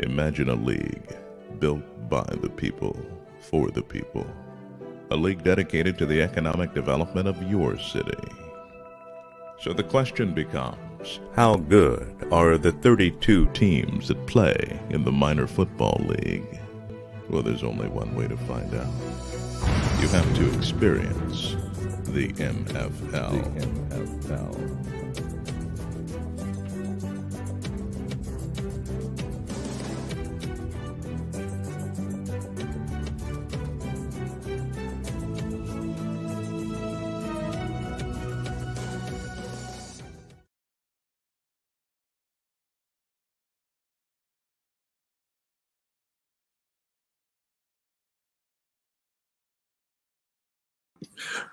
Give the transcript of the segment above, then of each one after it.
Imagine a league built by the people, for the people. A league dedicated to the economic development of your city. So the question becomes, how good are the 32 teams that play in the minor football league? Well, there's only one way to find out. You have to experience the MFL.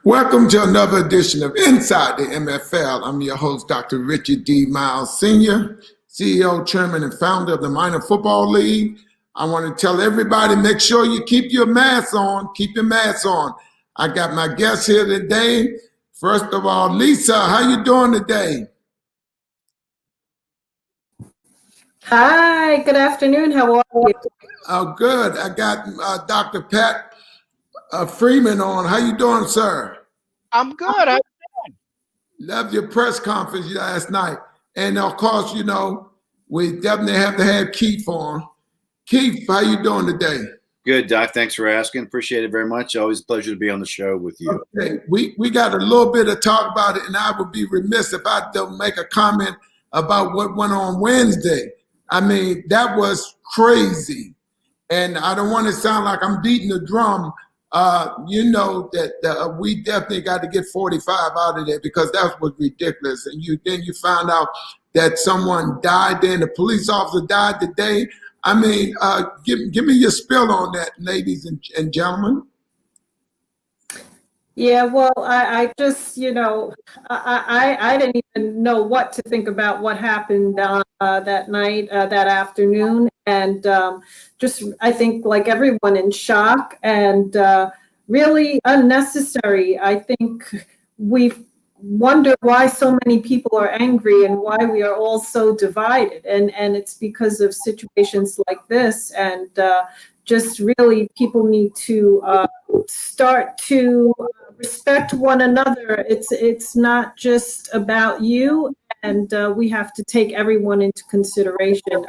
Welcome to another edition of Inside the MFL. I'm your host, Dr. Richard D. Myles Sr., CEO, Chairman, and Founder of the Minor Football League. I want to tell everybody, make sure you keep your mask on. Keep your mask on. I got my guest here today. First of all, Lisa, how you doing today? Hi, good afternoon. How are you? Oh, good. I got Dr. Pat Freeman on. How you doing, sir? I'm good. How you doing? Loved your press conference last night. And of course, you know, we definitely have to have Keith on. Keith, how you doing today? Good, Doc. Thanks for asking. Appreciate it very much. Always a pleasure to be on the show with you. Okay, we got a little bit of talk about it, and I would be remiss if I don't make a comment about what went on Wednesday. I mean, that was crazy. And I don't want to sound like I'm beating the drum. You know that we definitely got to get 45 out of there because that was ridiculous. And then you found out that someone died there, and the police officer died today. I mean, give me your spill on that, ladies and gentlemen. Yeah, well, I just, you know, I didn't even know what to think about what happened that night, that afternoon. And just, I think, like everyone, in shock and really unnecessary. I think we've wondered why so many people are angry and why we are all so divided. And it's because of situations like this. And just really people need to start to respect one another. It's not just about you, and we have to take everyone into consideration.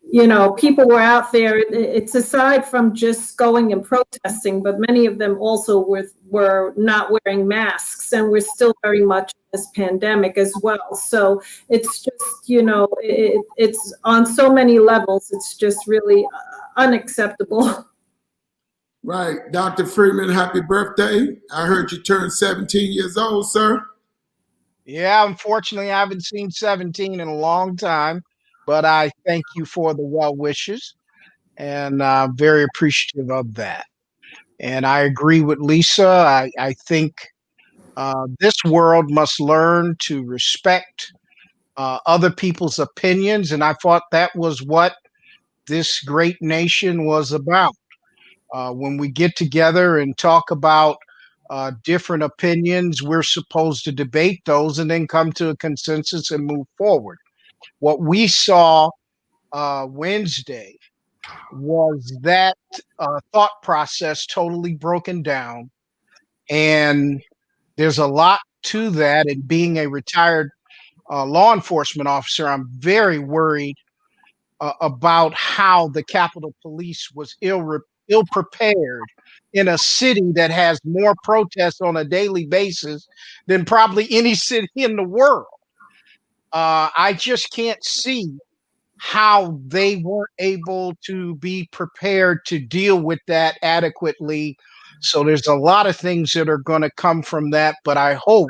You know, people were out there. It's aside from just going and protesting, but many of them also were not wearing masks, and we're still very much in this pandemic as well. So it's just, you know, it's on so many levels. It's just really unacceptable. Right. Dr. Freeman, happy birthday. I heard you turned 17 years old, sir. Yeah, unfortunately, I haven't seen 17 in a long time, but I thank you for the well wishes, and I'm very appreciative of that. And I agree with Lisa. I think this world must learn to respect other people's opinions, and I thought that was what this great nation was about. When we get together and talk about different opinions, we're supposed to debate those and then come to a consensus and move forward. What we saw Wednesday was that thought process totally broken down. And there's a lot to that. And being a retired law enforcement officer, I'm very worried about how the Capitol Police was ill prepared in a city that has more protests on a daily basis than probably any city in the world. I just can't see how they weren't able to be prepared to deal with that adequately. So there's a lot of things that are going to come from that, but I hope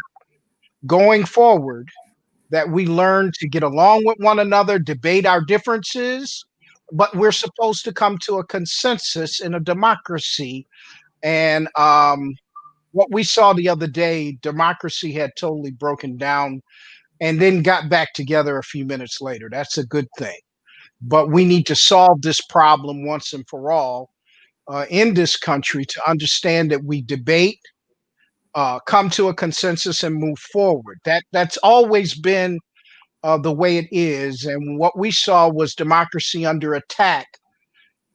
going forward that we learn to get along with one another, debate our differences, but we're supposed to come to a consensus in a democracy. And what we saw the other day, democracy had totally broken down and then got back together a few minutes later. That's a good thing. But we need to solve this problem once and for all in this country to understand that we debate, come to a consensus and move forward. That's always been the way it is. And what we saw was democracy under attack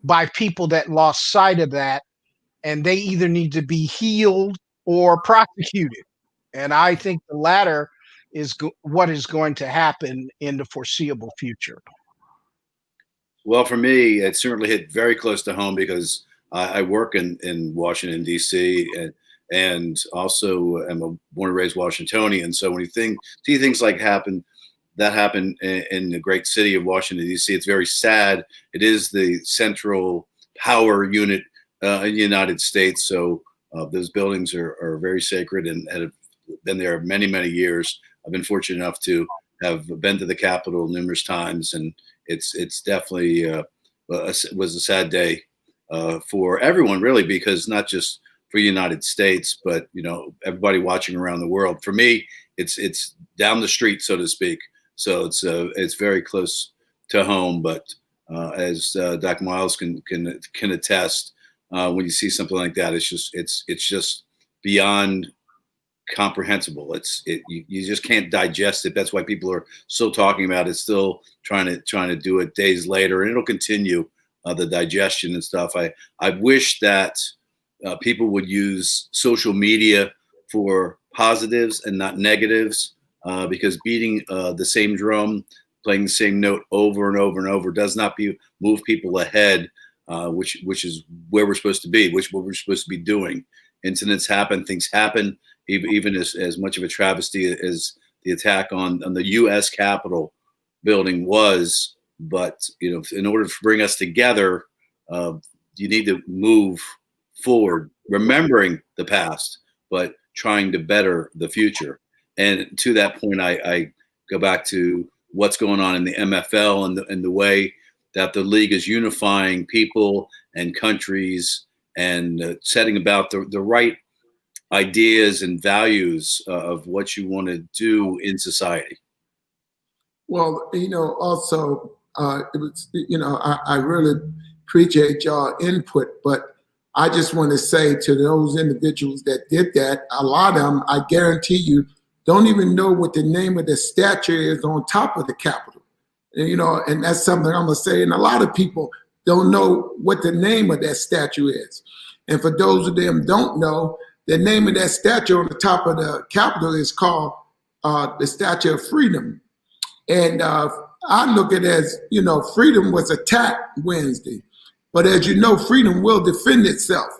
by people that lost sight of that, and they either need to be healed or prosecuted. And I think the latter is what is going to happen in the foreseeable future. Well, for me, it certainly hit very close to home because I work in Washington, D.C., and also am a born and raised Washingtonian. So when you see things like that happen in the great city of Washington, D.C., it's very sad. It is the central power unit in the United States. So those buildings are very sacred and have been there many, many years. I've been fortunate enough to have been to the Capitol numerous times, and it's definitely was a sad day for everyone, really, because not just for the United States, but everybody watching around the world. For me, it's down the street, so to speak. So it's very close to home. But as Dr. Myles can attest, when you see something like that, it's just beyond comprehensible. You just can't digest it. That's why people are still talking about it, still trying to do it days later, and it'll continue the digestion and stuff. I wish that people would use social media for positives and not negatives, because beating the same drum, playing the same note over and over and over does not move people ahead, which is where we're supposed to be, what we're supposed to be doing. Incidents happen, things happen, even as much of a travesty as the attack on the U.S. Capitol building was. But in order to bring us together, you need to move forward, remembering the past, but trying to better the future. And to that point, I go back to what's going on in the MFL and the way that the league is unifying people and countries and setting about the right ideas and values of what you want to do in society. Well, also, it was, I really appreciate y'all input, but I just want to say to those individuals that did that, a lot of them, I guarantee you, don't even know what the name of the statue is on top of the Capitol. And that's something I'm going to say. And a lot of people don't know what the name of that statue is. And for those of them don't know, the name of that statue on the top of the Capitol is called the Statue of Freedom. And I look at it as, freedom was attacked Wednesday. But as you know, freedom will defend itself,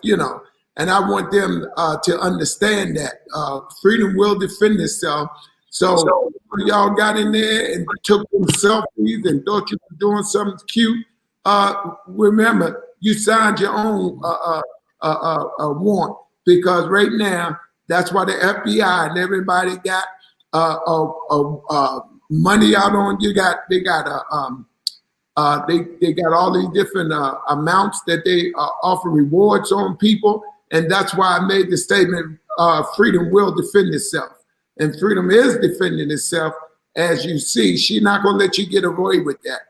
and I want them to understand that freedom will defend itself. So y'all got in there and took them selfies and thought you were doing something cute. Remember, you signed your own warrant, because right now, that's why the FBI and everybody got money out on you. They got all these different amounts that they offer rewards on people. And that's why I made the statement, freedom will defend itself. And freedom is defending itself. As you see, she's not going to let you get away with that.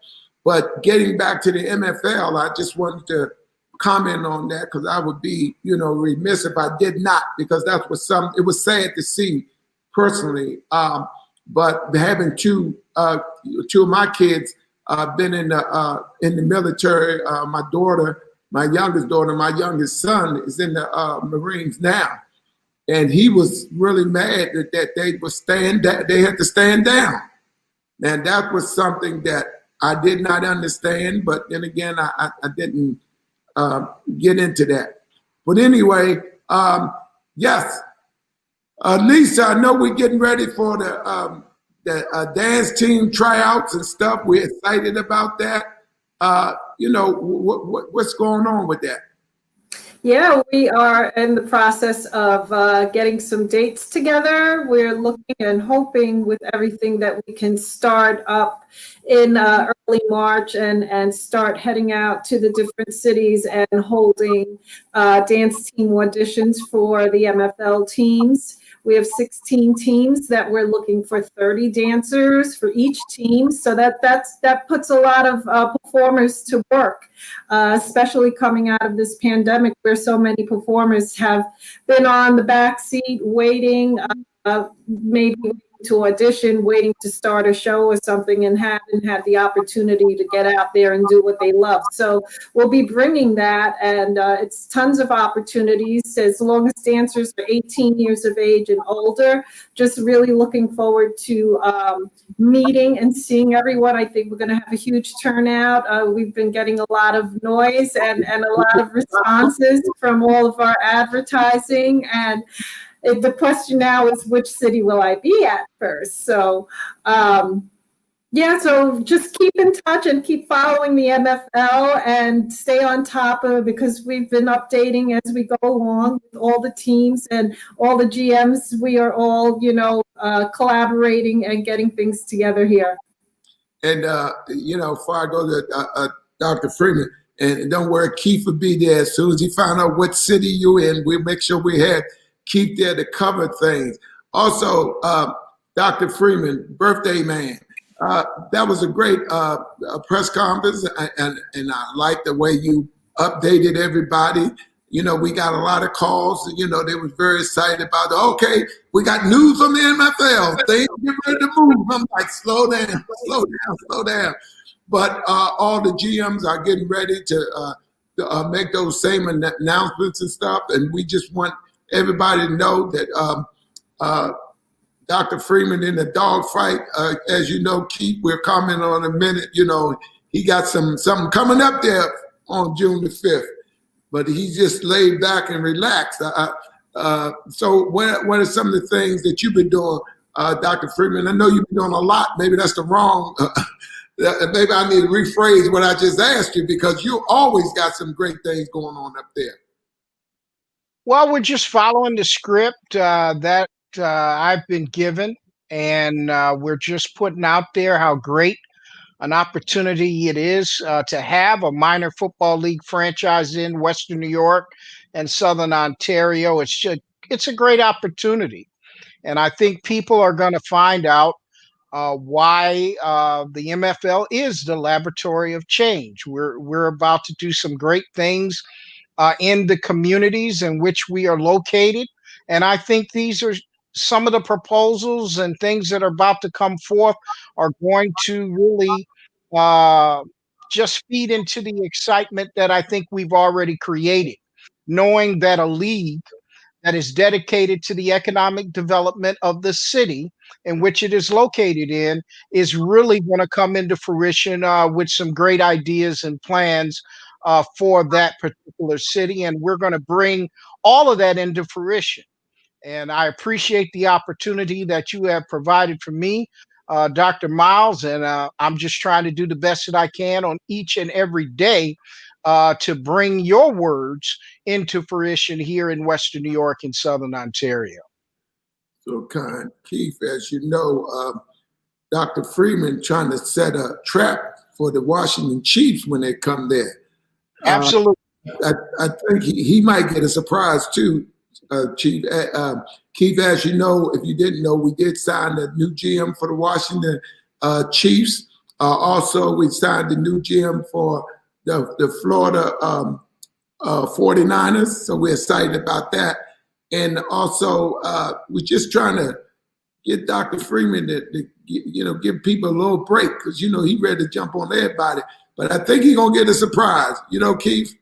But getting back to the MFL, I just wanted to comment on that, because I would be, remiss if I did not, because that was it was sad to see personally. But having two of my kids been in the military, my youngest daughter, my youngest son is in the Marines now, and he was really mad that they had to stand down, and that was something that I did not understand. But then again, I didn't get into that. But anyway, yes, Lisa, I know we're getting ready for the dance team tryouts and stuff. We're excited about that. What's going on with that? Yeah, we are in the process of getting some dates together. We're looking and hoping with everything that we can start up in early March and start heading out to the different cities and holding dance team auditions for the MFL teams. We have 16 teams that we're looking for 30 dancers for each team. So that puts a lot of performers to work, especially coming out of this pandemic where so many performers have been on the back seat waiting, maybe to audition, waiting to start a show or something, and haven't had the opportunity to get out there and do what they love. So we'll be bringing that, and it's tons of opportunities as long as dancers are 18 years of age and older. Just really looking forward to meeting and seeing everyone. I think we're going to have a huge turnout. We've been getting a lot of noise and a lot of responses from all of our advertising, and the question now is, which city will I be at first? So yeah, so just keep in touch and keep following the MFL and stay on top of it, because we've been updating as we go along with all the teams and all the GMs. We are all, collaborating and getting things together here. And, before I go to Dr. Freeman, and don't worry, Keith will be there as soon as he find out what city you're in. We'll make sure we have Keith there to cover things. Also, Dr. Freeman, birthday man. That was a great press conference, and I like the way you updated everybody. We got a lot of calls. They was very excited about, okay, we got news from the MFL. Things get ready to move. I'm like, slow down, slow down, slow down. But all the GMs are getting ready to make those same announcements and stuff. And we just want everybody to know that Dr. Freeman in the dog fight, as you know, Keith, we're commenting on in a minute, he got something coming up there on June the 5th, but he's just laid back and relaxed. So what are some of the things that you've been doing, Dr. Freeman? I know you've been doing a lot. Maybe that's the wrong, maybe I need to rephrase what I just asked you, because you always got some great things going on up there. Well, we're just following the script that I've been given, and we're just putting out there how great an opportunity it is to have a minor football league franchise in Western New York and Southern Ontario. It's a great opportunity, and I think people are going to find out why the MFL is the laboratory of change. We're about to do some great things in the communities in which we are located, and I think these are some of the proposals and things that are about to come forth are going to really just feed into the excitement that I think we've already created, knowing that a league that is dedicated to the economic development of the city in which it is located in is really going to come into fruition with some great ideas and plans for that particular city. And we're going to bring all of that into fruition. And I appreciate the opportunity that you have provided for me, Dr. Myles, and I'm just trying to do the best that I can on each and every day to bring your words into fruition here in Western New York and Southern Ontario. So kind. Keith, as you know, Dr. Freeman trying to set a trap for the Washington Chiefs when they come there. Absolutely. I think he might get a surprise too, Chief. Keith, as you know, if you didn't know, we did sign the new GM for the Washington Chiefs. Also, we signed the new GM for the Florida 49ers. So we're excited about that. And also, we're just trying to get Dr. Freeman to give people a little break, because, he ready to jump on everybody. But I think he's going to get a surprise. Keith?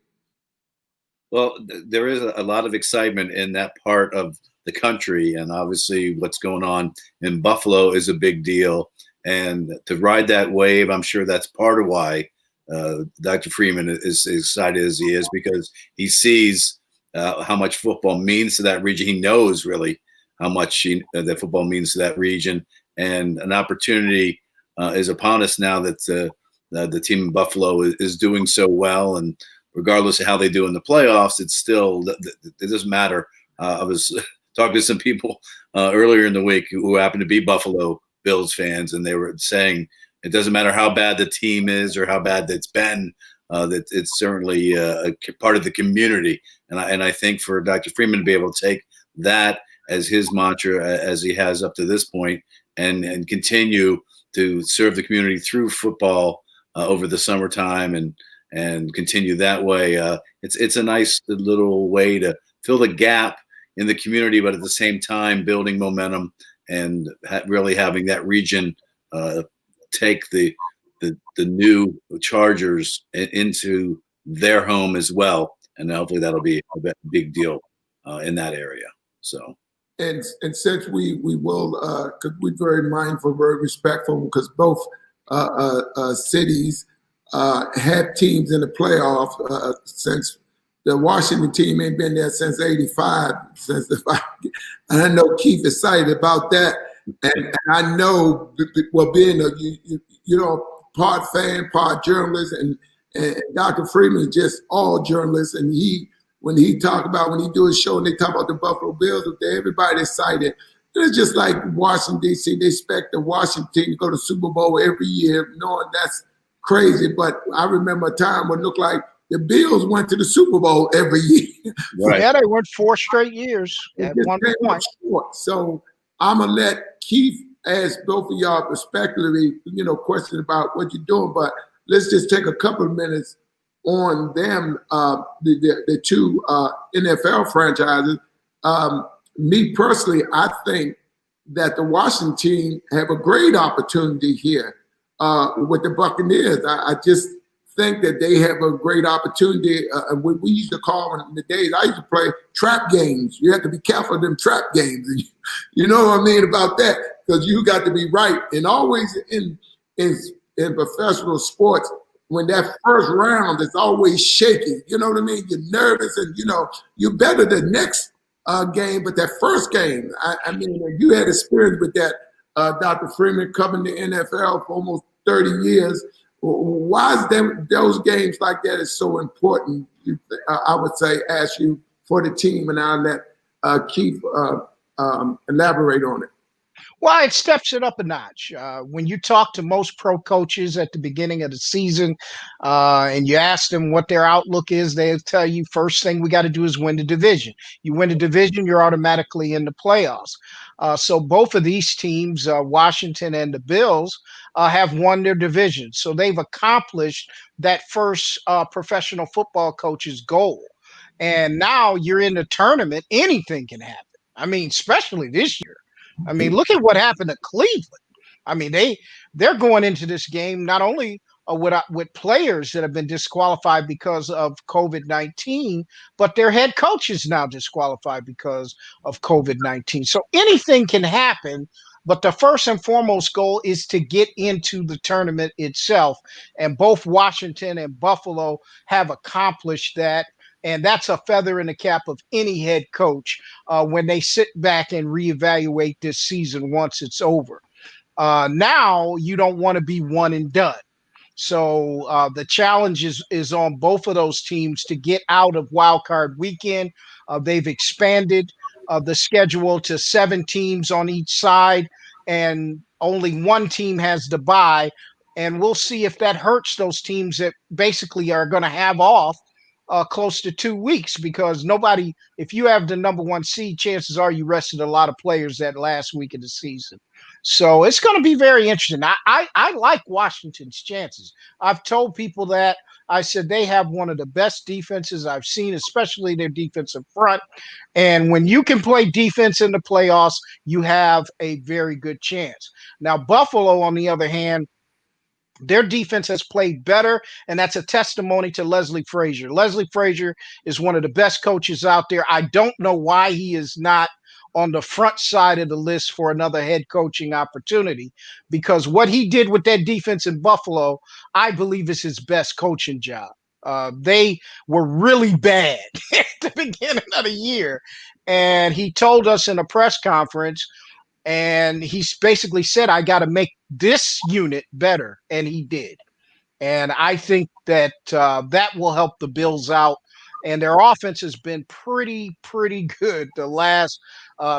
Well, there is a lot of excitement in that part of the country, and obviously what's going on in Buffalo is a big deal. And to ride that wave, I'm sure that's part of why Dr. Freeman is as excited as he is, because he sees how much football means to that region. He knows really how much that football means to that region, and an opportunity is upon us now that the team in Buffalo is doing so well. And regardless of how they do in the playoffs, it doesn't matter. I was talking to some people earlier in the week who happened to be Buffalo Bills fans, and they were saying it doesn't matter how bad the team is or how bad it's been, that it's certainly a part of the community. And I think for Dr. Freeman to be able to take that as his mantra, as he has up to this point, and continue to serve the community through football over the summertime and continue that way. It's a nice little way to fill the gap in the community, but at the same time building momentum and really having that region take the new Chargers into their home as well, and hopefully that'll be a big deal in that area. So. And since we will, because we're very mindful, very respectful, because both cities have teams in the playoff since the Washington team ain't been there since '85. And I know Keith is excited about that, and I know, well, being a part fan, part journalist, and Dr. Freeman is just all journalists, and when he do his show and they talk about the Buffalo Bills, everybody's excited. It's just like Washington, D.C. They expect the Washington team to go to Super Bowl every year, knowing that's crazy. But I remember a time when it looked like the Bills went to the Super Bowl every year. Right. Yeah, they went 4 straight years at one point. So I'm going to let Keith ask both of y'all respectively, questions about what you're doing. But let's just take a couple of minutes on them, the two NFL franchises. Me personally, I think that the Washington team have a great opportunity here with the Buccaneers. I just think that they have a great opportunity. We used to call in the days I used to play trap games. You have to be careful of them trap games. You know what I mean about that? Because you got to be right. And always in professional sports, when that first round is always shaky, you know what I mean? You're nervous and, you're better the next game, but that first game, I mean, you had experience with that, Dr. Freeman, covering the NFL for almost 30 years. Why is those games like that is so important? I would say, ask you for the team, and I'll let Keith elaborate on it. Well, it steps it up a notch. When you talk to most pro coaches at the beginning of the season and you ask them what their outlook is, they'll tell you first thing we got to do is win the division. You win the division, you're automatically in the playoffs. So both of these teams, Washington and the Bills, have won their division. So they've accomplished that first professional football coach's goal. And now you're in the tournament, anything can happen. I mean, especially this year. I mean, look at what happened to Cleveland. I mean, they're going into this game not only with players that have been disqualified because of COVID-19, but their head coach is now disqualified because of COVID-19. So anything can happen, but the first and foremost goal is to get into the tournament itself. And both Washington and Buffalo have accomplished that. And that's a feather in the cap of any head coach when they sit back and reevaluate this season once it's over. Now you don't want to be one and done. So the challenge is on both of those teams to get out of wild card weekend. They've expanded the schedule to 7 teams on each side, and only one team has the bye. And we'll see if that hurts those teams that basically are going to have off close to 2 weeks, because if you have the number 1 seed, chances are you rested a lot of players that last week of the season. So it's going to be very interesting. I like Washington's chances. I've told people that. I said they have one of the best defenses I've seen, especially their defensive front. And when you can play defense in the playoffs, you have a very good chance. Now, Buffalo, on the other hand, their defense has played better, and that's a testimony to Leslie Frazier. Leslie Frazier is one of the best coaches out there. I don't know why he is not on the front side of the list for another head coaching opportunity, because what he did with that defense in Buffalo, I believe, is his best coaching job. They were really bad at the beginning of the year, and he told us in a press conference, and he basically said, I got to make this unit better. And he did. And I think that that will help the Bills out. And their offense has been pretty good the last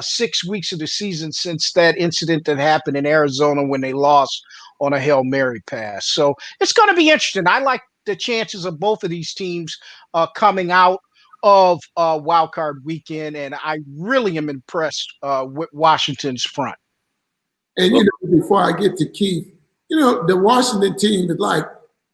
6 weeks of the season since that incident that happened in Arizona when they lost on a Hail Mary pass. So it's going to be interesting. I like the chances of both of these teams coming out of wild card weekend, and I really am impressed with Washington's front. And before I get to Keith, the Washington team is like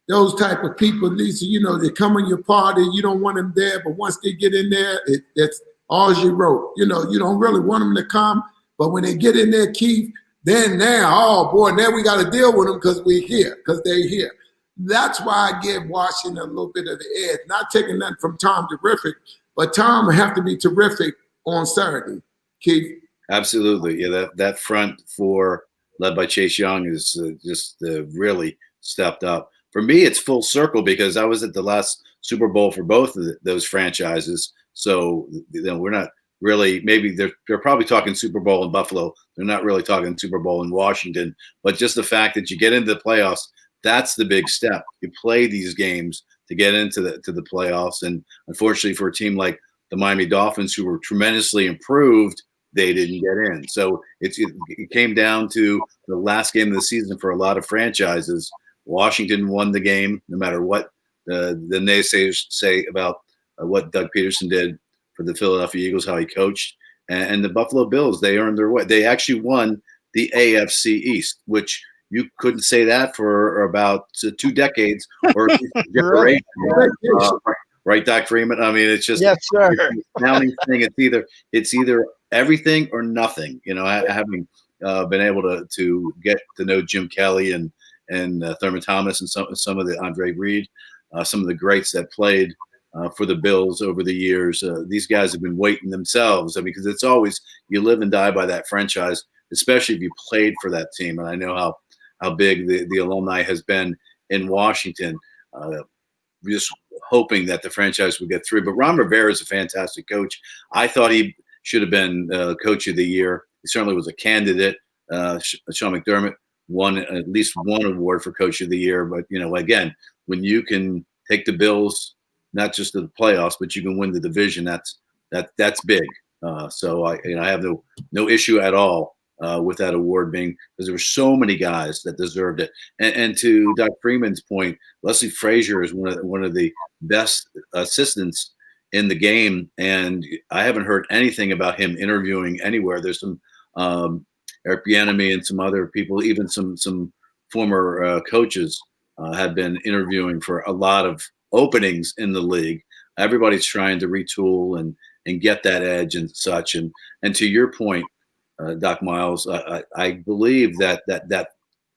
those type of people, Lisa. They come on your party, you don't want them there, but once they get in there, it's all you wrote. You don't really want them to come, But when they get in there, Keith, then now, oh boy, now we got to deal with them because we're here, because they're here. That's why I give Washington a little bit of the edge. Not taking nothing from Tom Terrific, but Tom will have to be terrific on Saturday, Keith. Absolutely. Yeah, that front four led by Chase Young is just really stepped up. For me, it's full circle because I was at the last Super Bowl for both of those franchises. So we're not really, maybe they're probably talking Super Bowl in Buffalo. They're not really talking Super Bowl in Washington. But just the fact that you get into the playoffs, that's the big step. You play these games to get into the playoffs. And unfortunately for a team like the Miami Dolphins, who were tremendously improved, they didn't get in. So it came down to the last game of the season for a lot of franchises. Washington won the game, no matter what the naysayers say about what Doug Peterson did for the Philadelphia Eagles, how he coached. And the Buffalo Bills, they earned their way. They actually won the AFC East, which you couldn't say that for about 2 decades or a generation. Right, Doc Freeman? I mean, it's just yes, sir. It's a astounding thing. It's either everything or nothing. You know, having been able to get to know Jim Kelly and Thurman Thomas and some of the Andre Reed, some of the greats that played for the Bills over the years. These guys have been waiting themselves. I mean, because it's always you live and die by that franchise, especially if you played for that team. And I know how big the alumni has been in Washington. Just hoping that the franchise would get through. But Ron Rivera is a fantastic coach. I thought he should have been Coach of the Year. He certainly was a candidate. Sean McDermott won at least one award for Coach of the Year. But, you know, again, when you can take the Bills, not just to the playoffs, but you can win the division, that's big. So I have no issue at all with that award being, because there were so many guys that deserved it. And to Doc Freeman's point, Leslie Frazier is one of the best assistants in the game, and I haven't heard anything about him interviewing anywhere. There's some Eric Bieniemy and some other people, even some former coaches have been interviewing for a lot of openings in the league. Everybody's trying to retool and get that edge and such. And to your point, Doc Myles, I believe that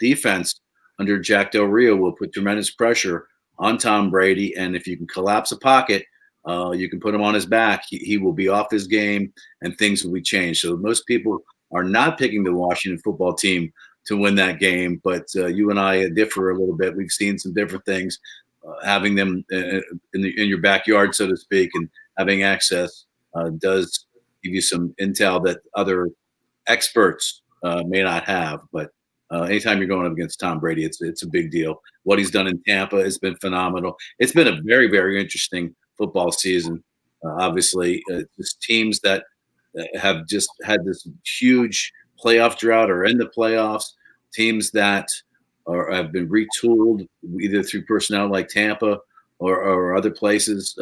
defense under Jack Del Rio will put tremendous pressure on Tom Brady. And if you can collapse a pocket, you can put him on his back. He will be off his game and things will be changed. So most people are not picking the Washington football team to win that game. But you and I differ a little bit. We've seen some different things. Having them in your backyard, so to speak, and having access does give you some intel that other experts may not have. But anytime you're going up against Tom Brady, it's a big deal. What he's done in Tampa has been phenomenal. It's been a very, very interesting football season. Obviously, just teams that have just had this huge playoff drought or in the playoffs, teams that have been retooled either through personnel like Tampa or other places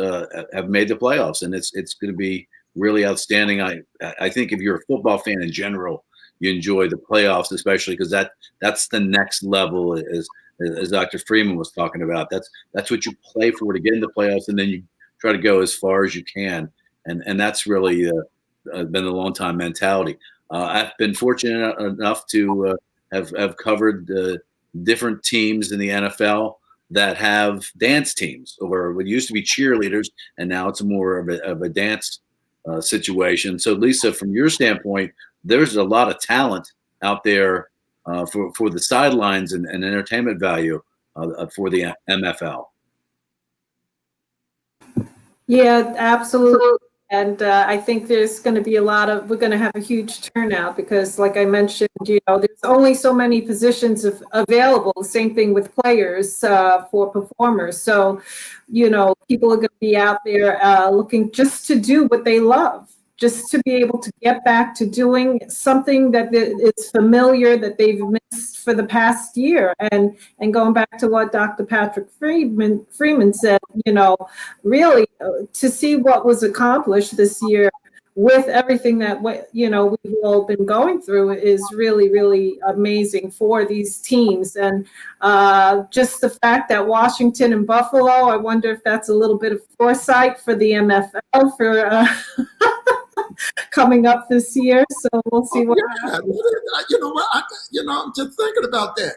have made the playoffs, and it's going to be really outstanding. I think if you're a football fan in general, you enjoy the playoffs, especially because that's the next level, as Dr. Freeman was talking about. That's what you play for, to get into the playoffs, and then you try to go as far as you can, and that's really been the long time mentality. I've been fortunate enough to have covered different teams in the NFL that have dance teams, or what used to be cheerleaders, and now it's more of a dance situation. So, Lisa, from your standpoint, there's a lot of talent out there for the sidelines and entertainment value for the MFL. Yeah, absolutely. And I think there's going to be we're going to have a huge turnout because, like I mentioned, there's only so many positions available. Same thing with players for performers. So, people are going to be out there looking just to do what they love, just to be able to get back to doing something that is familiar that they've missed for the past year. And going back to what Dr. Patrick Freeman said, really to see what was accomplished this year with everything that we've all been going through is really, really amazing for these teams. And just the fact that Washington and Buffalo, I wonder if that's a little bit of foresight for the MFL coming up this year. So we'll see what happens. You know what? I'm just thinking about that.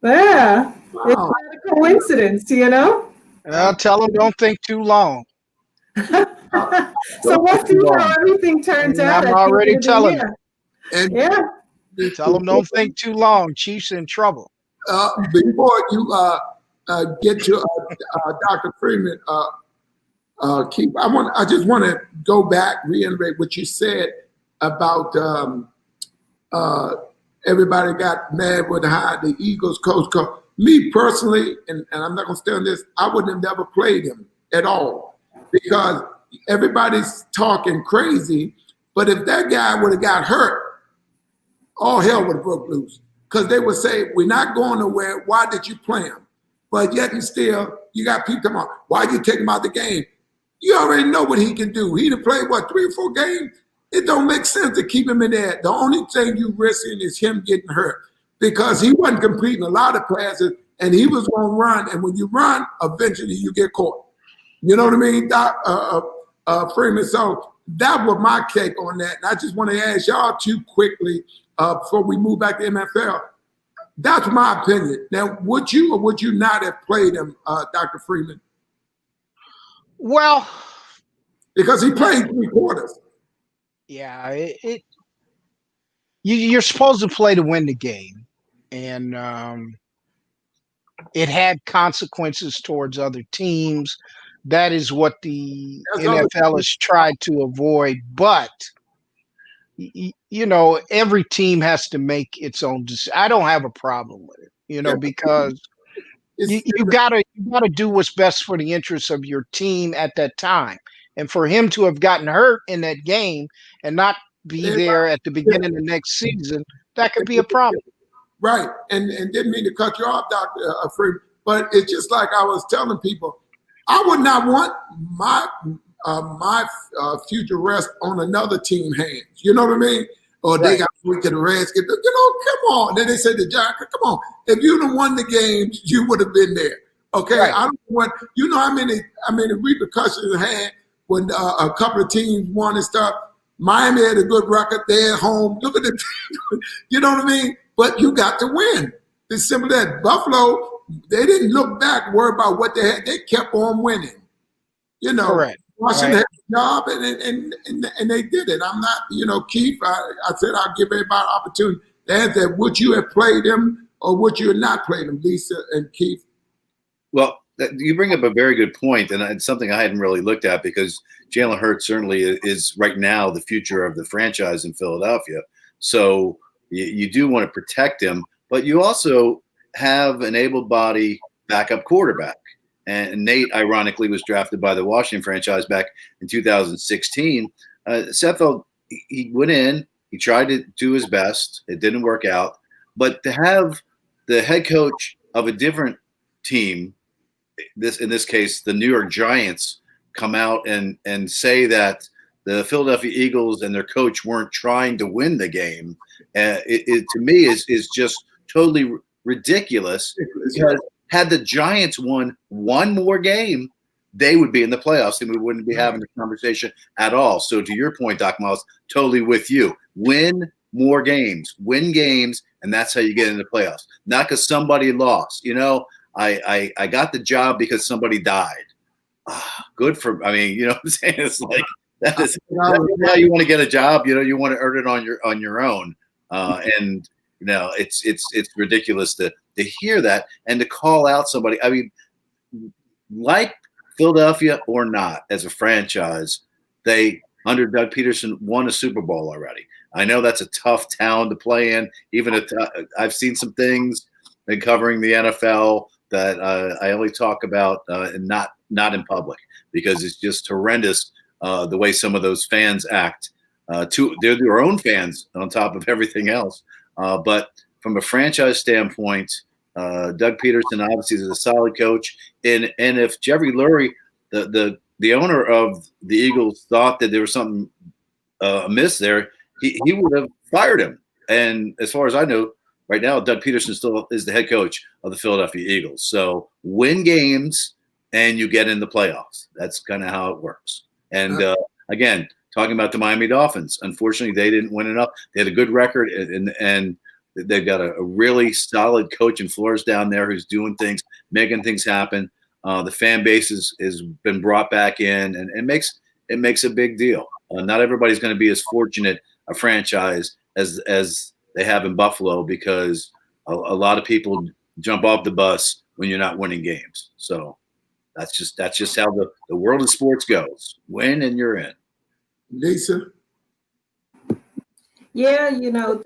Yeah, Wow. it's not a coincidence, Tell them don't think too long. So we'll see how everything turns out. I'm already telling you. And Yeah. Tell them don't think too long. Chief's in trouble. Before you get to Dr. Freeman, Keith, I just want to go back, reiterate what you said about everybody got mad with how the Eagles coach. Me personally, and I'm not going to stay on this, I wouldn't have never played him at all because everybody's talking crazy. But if that guy would have got hurt, all hell would have broke loose. Because they would say, we're not going nowhere. Why did you play him? But yet and still, you got people talking about, why you take him out the game? You already know what he can do. He'd have played, 3 or 4 games? It don't make sense to keep him in there. The only thing you risking is him getting hurt because he wasn't completing a lot of passes and he was going to run. And when you run, eventually you get caught. You know what I mean, Freeman? So that was my take on that. And I just want to ask y'all too quickly before we move back to MFL. That's my opinion. Now, would you or would you not have played him, Dr. Freeman? Well, because he played 3 quarters. Yeah, you're supposed to play to win the game, and it had consequences towards other teams. That is what the NFL has tried to avoid. But every team has to make its own decision. I don't have a problem with it, because you gotta do what's best for the interests of your team at that time. And for him to have gotten hurt in that game and not be there at the beginning of the next season, that could be a problem. Right. And didn't mean to cut you off, Dr. Freeman, but it's just like I was telling people, I would not want my future rest on another team's hands. You know what I mean? Or they got weak to the Redskins. Come on. Then they said to John, come on. If you'd have won the games, you would have been there. Okay. Right. I don't want, how many repercussions it had when a couple of teams won and stuff. Miami had a good record. They're at home. Look at the team. You know what I mean? But you got to win. It's simple as that. Buffalo, they didn't look back, worry about what they had. They kept on winning. Correct. Washington had a job, and they did it. I'm not, Keith, I said I'll give everybody an opportunity to answer. Would you have played him or would you have not played him, Lisa and Keith? Well, you bring up a very good point, and it's something I hadn't really looked at because Jalen Hurts certainly is right now the future of the franchise in Philadelphia. So you do want to protect him, but you also have an able-bodied backup quarterback. And Nate, ironically, was drafted by the Washington franchise back in 2016. Sethel, he went in, he tried to do his best. It didn't work out. But to have the head coach of a different team, in this case, the New York Giants, come out and say that the Philadelphia Eagles and their coach weren't trying to win the game, it to me is just totally ridiculous. Because had the Giants won one more game, they would be in the playoffs and we wouldn't be having this conversation at all. So to your point, Doc Myles, totally with you. Win more games, and that's how you get into the playoffs. Not because somebody lost. I got the job because somebody died. Good for, you know what I'm saying? It's like that's how you want to get a job. You want to earn it on your own. And it's ridiculous to hear that and to call out somebody. I mean, like Philadelphia or not, as a franchise, they under Doug Peterson won a Super Bowl already. I know that's a tough town to play in. Even if I've seen some things in covering the NFL that I only talk about and not in public because it's just horrendous the way some of those fans act. They're their own fans on top of everything else. But from a franchise standpoint, Doug Peterson obviously is a solid coach. And if Jeffrey Lurie, the owner of the Eagles, thought that there was something amiss there, he would have fired him. And as far as I know, right now, Doug Peterson still is the head coach of the Philadelphia Eagles. So win games and you get in the playoffs. That's kind of how it works. And again, talking about the Miami Dolphins. Unfortunately, they didn't win enough. They had a good record, and they've got a really solid coach in Flores down there who's doing things, making things happen. The fan base has been brought back in, and it makes a big deal. Not everybody's going to be as fortunate a franchise as they have in Buffalo, because a lot of people jump off the bus when you're not winning games. So that's just how the world of sports goes. Win and you're in. Lisa? Yeah,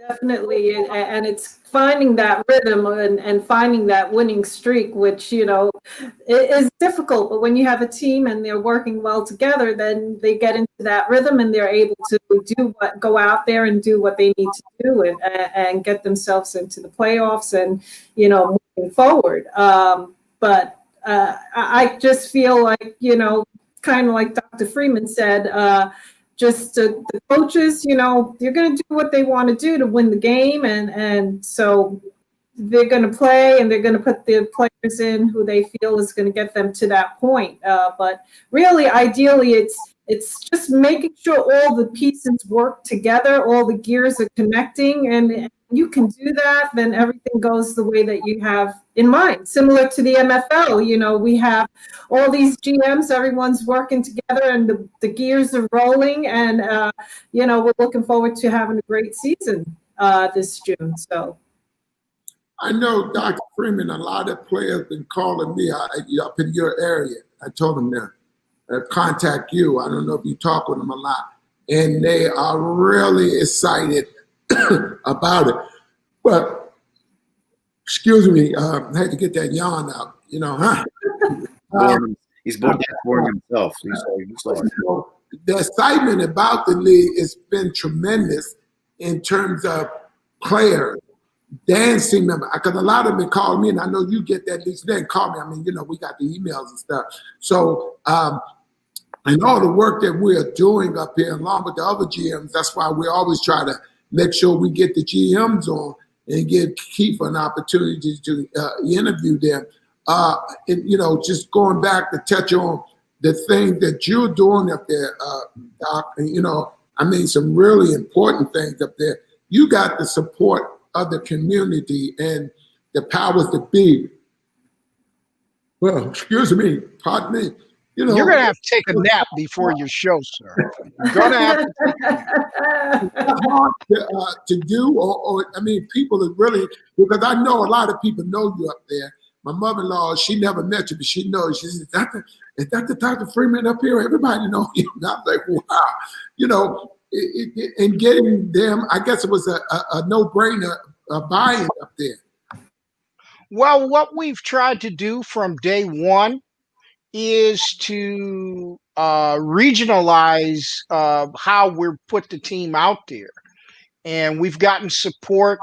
definitely. And it's finding that rhythm and finding that winning streak, which, it is difficult. But when you have a team and they're working well together, then they get into that rhythm and they're able to go out there and do what they need to do and get themselves into the playoffs and, moving forward. But I just feel like, kind of like Dr. Freeman said, just the coaches, they're going to do what they want to do to win the game. And so they're going to play and they're going to put the players in who they feel is going to get them to that point. But really, ideally, it's just making sure all the pieces work together, all the gears are connecting, and you can do that, then everything goes the way that you have in mind. Similar to the MFL, we have all these GMs, everyone's working together, and the gears are rolling, and we're looking forward to having a great season this June. So I know, Dr. Freeman, a lot of players been calling me up in your area. I told them to contact you. I don't know if you talk with them a lot, and they are really excited about it. But excuse me, I had to get that yawn out, He's boring himself. The excitement about the league has been tremendous in terms of players dancing them, because a lot of them call me, and I know you get that. At least they call me. I mean, we got the emails and stuff. So, and all the work that we're doing up here, along with the other GMs, that's why we always try to make sure we get the GMs on and give Keith an opportunity to interview them. And, just going back to touch on the thing that you're doing up there, Doc, and, some really important things up there. You got the support of the community and the powers that be. Well, excuse me, pardon me. You're going to have to take a nap before your show, sir. You're going to have to take a nap. Hard to do, or people are really, because I know a lot of people know you up there. My mother-in-law, she never met you, but she knows. She says, is that the Dr. Freeman up here? Everybody knows you. And I'm like, wow. And getting them, I guess it was a no-brainer buying up there. Well, what we've tried to do from day one is to regionalize how we're put the team out there. And we've gotten support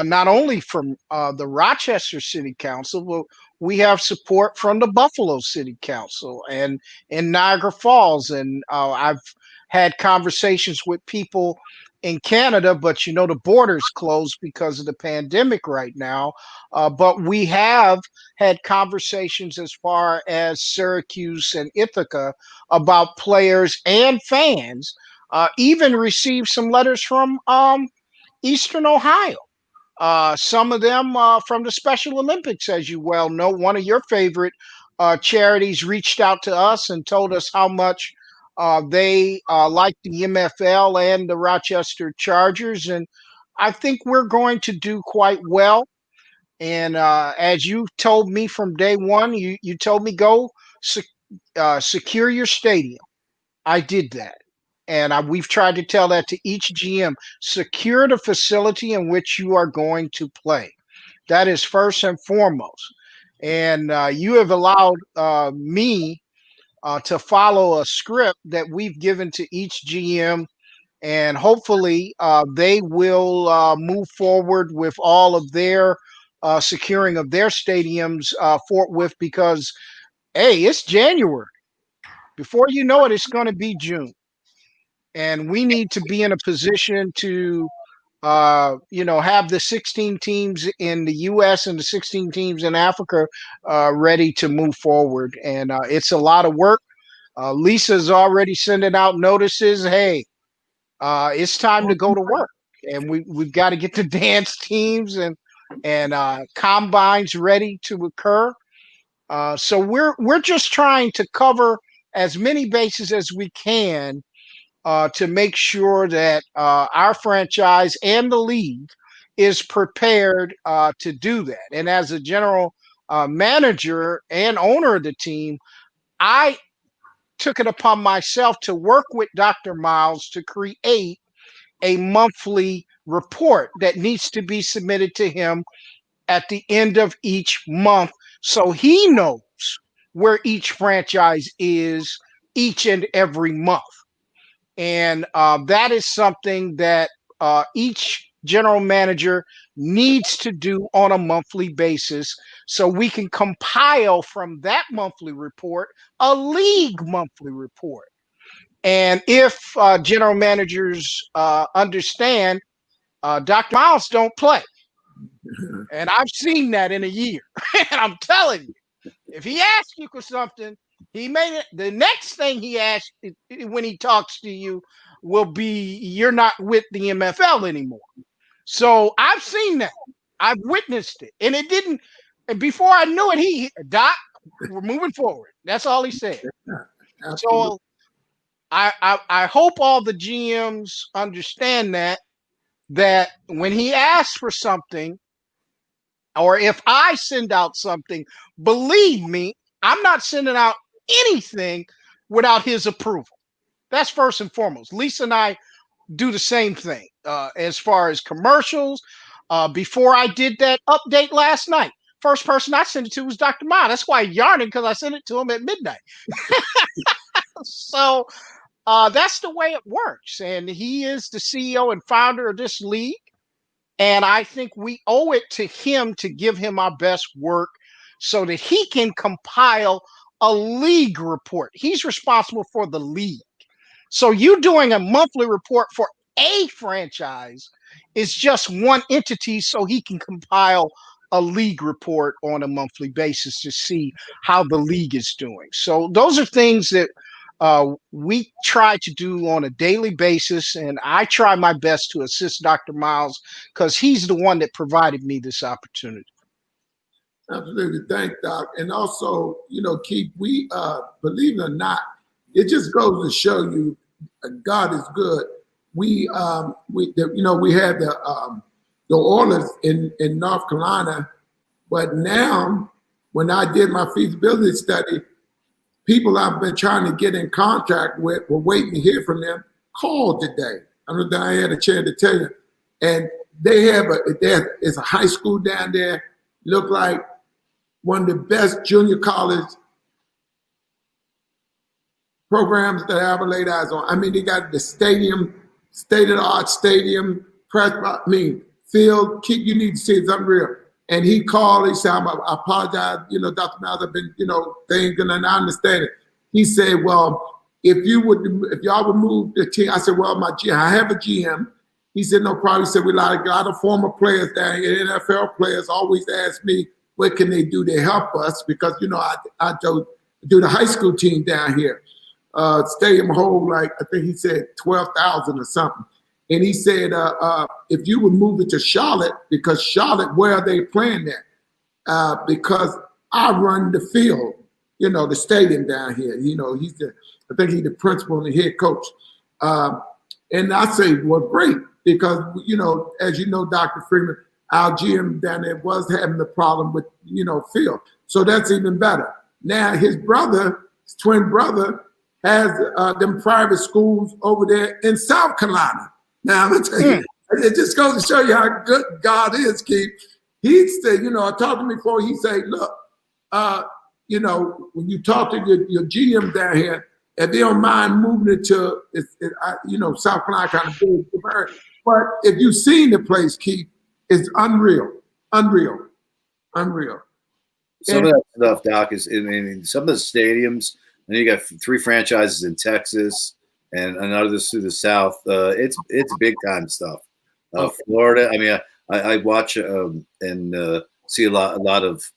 not only from the Rochester City Council, but we have support from the Buffalo City Council and in Niagara Falls. And I've had conversations with people in Canada, but the border's closed because of the pandemic right now. But we have had conversations as far as Syracuse and Ithaca about players and fans, even received some letters from Eastern Ohio. Some of them from the Special Olympics, as you well know. One of your favorite charities reached out to us and told us how much they like the MFL and the Rochester Chargers. And I think we're going to do quite well. And as you told me from day one, you told me go secure your stadium. I did that. And we've tried to tell that to each GM. Secure the facility in which you are going to play. That is first and foremost. And you have allowed me to follow a script that we've given to each GM. And hopefully they will move forward with all of their securing of their stadiums forthwith, because, hey, it's January. Before you know it, it's going to be June. And we need to be in a position to, have the 16 teams in the U.S. and the 16 teams in Africa ready to move forward. And it's a lot of work. Lisa's already sending out notices. Hey, it's time to go to work, and we've got to get the dance teams and combines ready to occur. So we're just trying to cover as many bases as we can to make sure that our franchise and the league is prepared to do that. And as a general manager and owner of the team, I took it upon myself to work with Dr. Myles to create a monthly report that needs to be submitted to him at the end of each month so he knows where each franchise is each and every month. And that is something that each general manager needs to do on a monthly basis so we can compile from that monthly report a league monthly report. And if general managers understand, Dr. Myles don't play. And I've seen that in a year. And I'm telling you, if he asks you for something, he made it. The next thing he asks when he talks to you will be, you're not with the MFL anymore. So I've seen that. I've witnessed it. And it didn't, and before I knew it, Doc, we're moving forward. That's all he said. So I hope all the GMs understand that when he asks for something, or if I send out something, believe me, I'm not sending out anything without his approval. That's first and foremost. Lisa and I do the same thing as far as commercials. Before I did that update last night, first person I sent it to was Dr. Ma. That's why I'm yarning, because I sent it to him at midnight. So that's the way it works. And he is the CEO and founder of this league. And I think we owe it to him to give him our best work so that he can compile a league report. He's responsible for the league. So you doing a monthly report for a franchise is just one entity, so he can compile a league report on a monthly basis to see how the league is doing. So those are things that we try to do on a daily basis, and I try my best to assist Dr. Myles because he's the one that provided me this opportunity. Absolutely. Thank Doc. And also, Keith, we, believe it or not, it just goes to show you God is good. We had the Oilers in North Carolina, but now when I did my feasibility study, people I've been trying to get in contact with, were waiting to hear from them, called today. I don't know if I had a chance to tell you. And it's a high school down there, look like one of the best junior college programs that I ever laid eyes on. I mean, they got the stadium, state-of-the-art stadium, field. Keith, you need to see it's unreal. And he called, he said, I apologize, Dr. Myles, I've been, things, and I understand it. He said, well, if y'all would move the team, I said, well, I have a GM. He said, no problem. He said, we like a lot of former players down here, NFL players always ask me, what can they do to help us? Because, I do the high school team down here. Stadium hold, I think he said 12,000 or something. And he said, if you would move it to Charlotte, because Charlotte, where are they playing at? Because I run the field, the stadium down here. I think he's the principal and the head coach. And I say, well, great, because, as you know, Dr. Freeman, our GM down there was having the problem with, field. So that's even better. Now his twin brother, has them private schools over there in South Carolina. Now, I'm going to tell you, it just goes to show you how good God is, Keith. He said, I talked to him before, he said, look, when you talk to your GM down here, if they don't mind moving it to, South Carolina kind of big, but if you've seen the place, Keith, it's unreal. Some of that stuff, Doc, is some of the stadiums, and you got 3 franchises in Texas and others through the South. It's big time stuff. Florida. I mean, I watch and see a lot of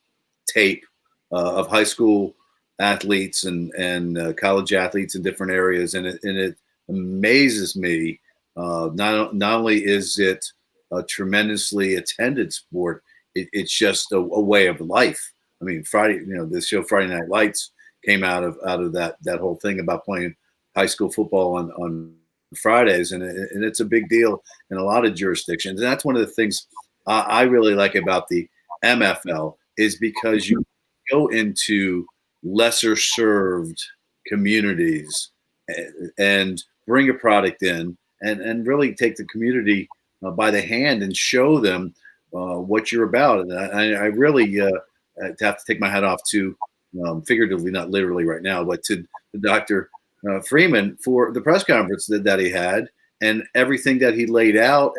tape of high school athletes and college athletes in different areas, and it amazes me. Not only is it a tremendously attended sport, it's just a way of life. I mean, Friday, the show Friday Night Lights came out of that whole thing about playing high school football on Fridays, and it's a big deal in a lot of jurisdictions. And that's one of the things I really like about the MFL, is because you go into lesser served communities and bring a product in and really take the community by the hand and show them what you're about. And I really have to take my hat off to, figuratively, not literally right now, but to Dr. Freeman for the press conference that he had, and everything that he laid out,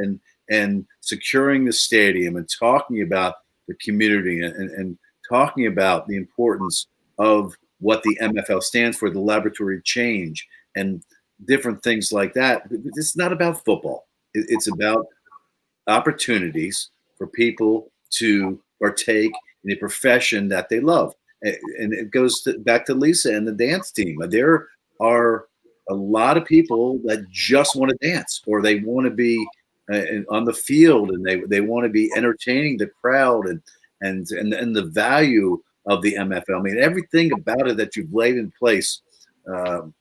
and securing the stadium, and talking about the community, and talking about the importance of what the MFL stands for, the laboratory of change, and different things like that. It's not about football. It's about opportunities for people to partake in a profession that they love. And it goes back to Lisa and the dance team. There are a lot of people that just want to dance, or they want to be on the field, and they want to be entertaining the crowd, and the value of the MFL. I mean, everything about it that you've laid in place,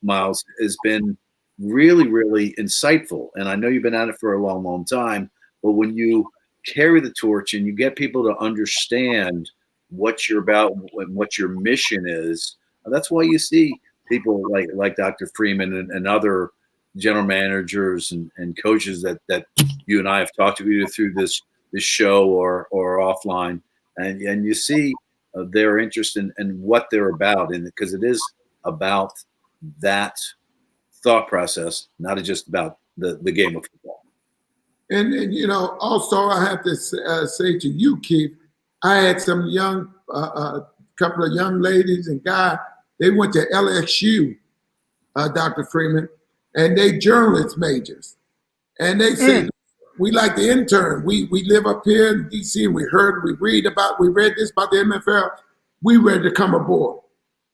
Myles, has been really, really insightful. And I know you've been at it for a long, long time, but when you carry the torch and you get people to understand what you're about and what your mission is, that's why you see people like Dr. Freeman and other general managers and coaches that you and I have talked to, either through this show or offline, and you see their interest in what they're about, and because it is about that thought process, not just about the game of football. And also I have to say to you, Keith, I had some young, couple of young ladies and guys. They went to LSU, Dr. Freeman, and they journalist majors. And they said, we like the intern. We live up here in D.C. and we read this about the MFL. We ready to come aboard.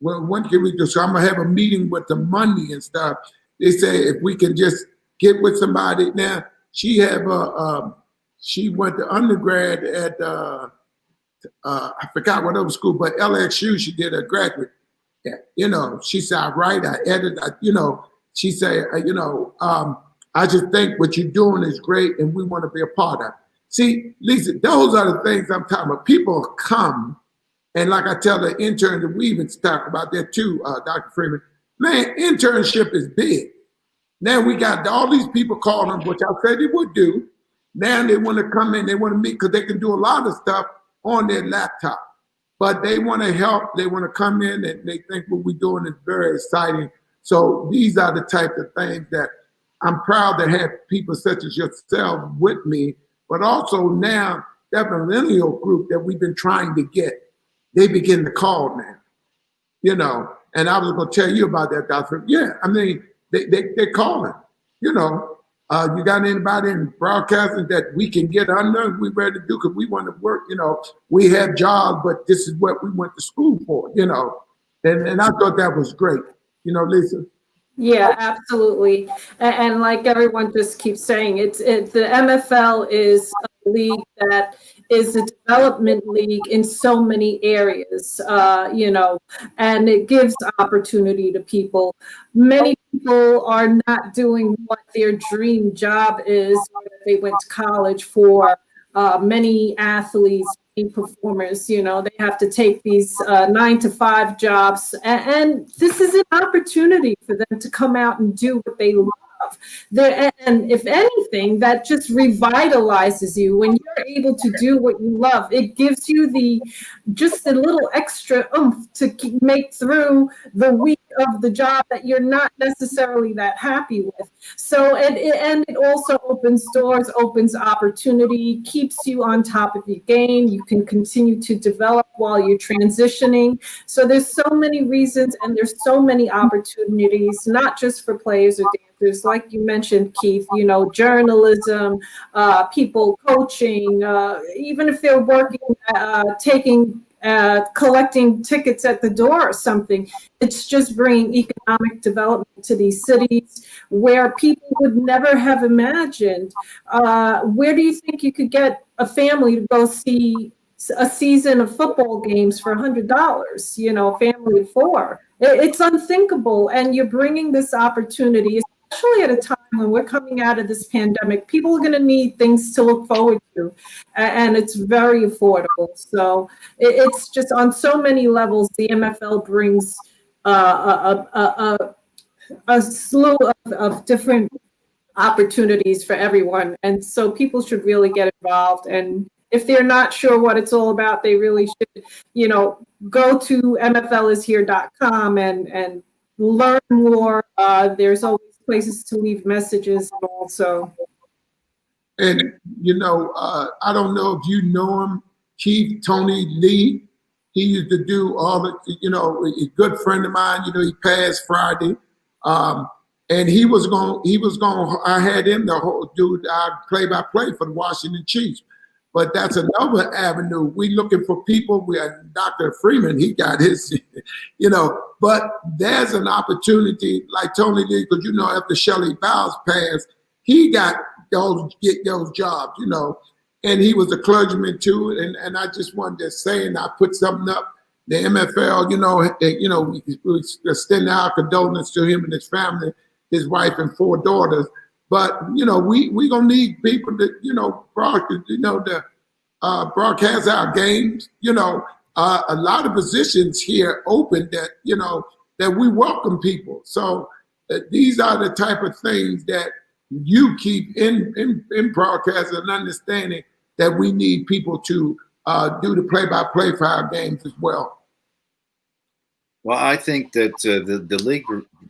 Well, when can we do? So I'm going to have a meeting with them Monday and stuff. They say if we can just get with somebody. Now, she went to undergrad at, I forgot what other school, but LSU, she did a graduate. She said, I write, I edit, she said, I just think what you're doing is great and we want to be a part of it. See, Lisa, those are the things I'm talking about. People come, and like I tell the intern that we even talk about that too, Dr. Freeman, man, internship is big. Now we got all these people calling, which I said they would do. Now they want to come in, they want to meet, because they can do a lot of stuff on their laptop. But they want to help, they want to come in, and they think what we're doing is very exciting. So these are the type of things that I'm proud to have people such as yourself with me, but also now that millennial group that we've been trying to get, they begin to call now, and I was going to tell you about that, Dr. Yeah, I mean, they're calling, you got anybody in broadcasting that we can get under, we ready to do, because we want to work, we have jobs, but this is what we went to school for, and I thought that was great, Lisa. Yeah, absolutely. And like everyone just keeps saying, it's the MFL is a league that is a development league in so many areas, and it gives opportunity to people. Many people are not doing what their dream job is, or that they went to college for. Many athletes, many performers, they have to take these 9-to-5 jobs, and this is an opportunity for them to come out and do what they love. And if anything, that just revitalizes you when you're able to do what you love. It gives you just a little extra oomph to make through the week of the job that you're not necessarily that happy with. So, and it also opens doors, opens opportunity, keeps you on top of your game. You can continue to develop while you're transitioning. So there's so many reasons, and there's so many opportunities, not just for players or dancers, like you mentioned, Keith, journalism, people coaching, even if they're working, taking collecting tickets at the door or something. It's just bringing economic development to these cities where people would never have imagined. Where do you think you could get a family to go see a season of football games for $100, you know, family of four? It's unthinkable. And you're bringing this opportunity, especially at a time when we're coming out of this pandemic. People are going to need things to look forward to, and it's very affordable. So it's just on so many levels, the MFL brings a slew of different opportunities for everyone. And so people should really get involved. And if they're not sure what it's all about, they really should, you know, go to mflishere.com and learn more. There's always places to leave messages also. And, you know, I don't know if you know him, Chief Tony Lee. He used to do all the, you know, a good friend of mine, you know, he passed Friday. And he was going, I had him to do play-by-play for the Washington Chiefs. But that's another avenue. We looking for people. We had Dr. Freeman, he got his, you know, but there's an opportunity like Tony Lee, because, you know, after Shelley Bowles passed, he got get those jobs, you know, and he was a clergyman too. And I just wanted to say, and I put something up, the MFL, we extend our condolences to him and his family, his wife and 4 daughters. But, you know, we gonna need people that, you know, broadcast our games. You know, a lot of positions here open that, you know, that we welcome people. So these are the type of things that you keep in broadcasting and understanding that we need people to do the play-by-play for our games as well. Well, I think that the league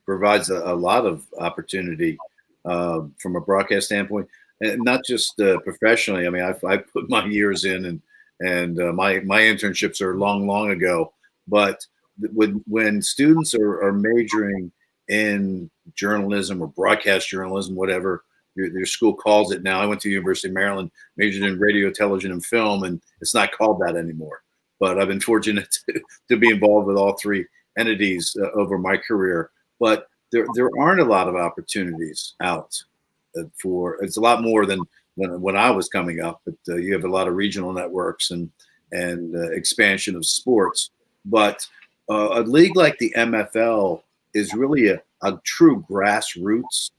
provides a lot of opportunity from a broadcast standpoint, and not just professionally. I mean, I put my years in, and my internships are long ago. But when students are majoring in journalism or broadcast journalism, whatever your school calls it now. I went to the University of Maryland, majored in radio, television, and film, and it's not called that anymore. But I've been fortunate to be involved with all 3 entities over my career. But there aren't a lot of opportunities out for. It's a lot more than when I was coming up. But you have a lot of regional networks and expansion of sports. But a league like the MFL is really a true grassroots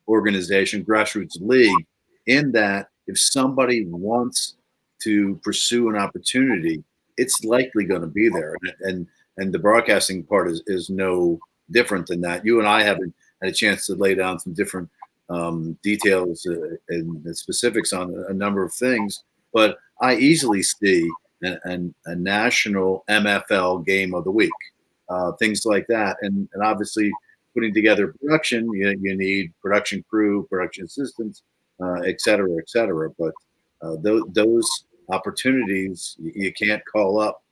organization, grassroots league, in that if somebody wants to pursue an opportunity, it's likely going to be there. And the broadcasting part is no different than that. You and I haven't had a chance to lay down some different details and specifics on a number of things, but I easily see a national MFL game of the week, things like that. And obviously putting together production, you need production crew, production assistants, et cetera, et cetera. But those opportunities, you can't call up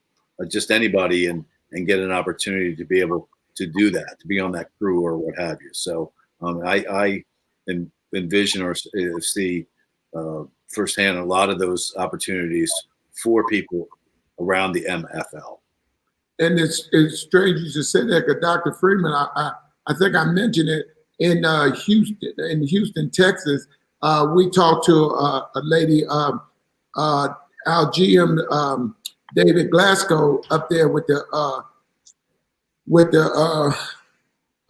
just anybody and get an opportunity to be able to do that, to be on that crew or what have you. So I envision or see firsthand a lot of those opportunities for people around the MFL. And it's strange you should say that, because Dr. Freeman, I think I mentioned it in Houston, Texas. We talked to a lady, our GM, David Glasgow, up there with the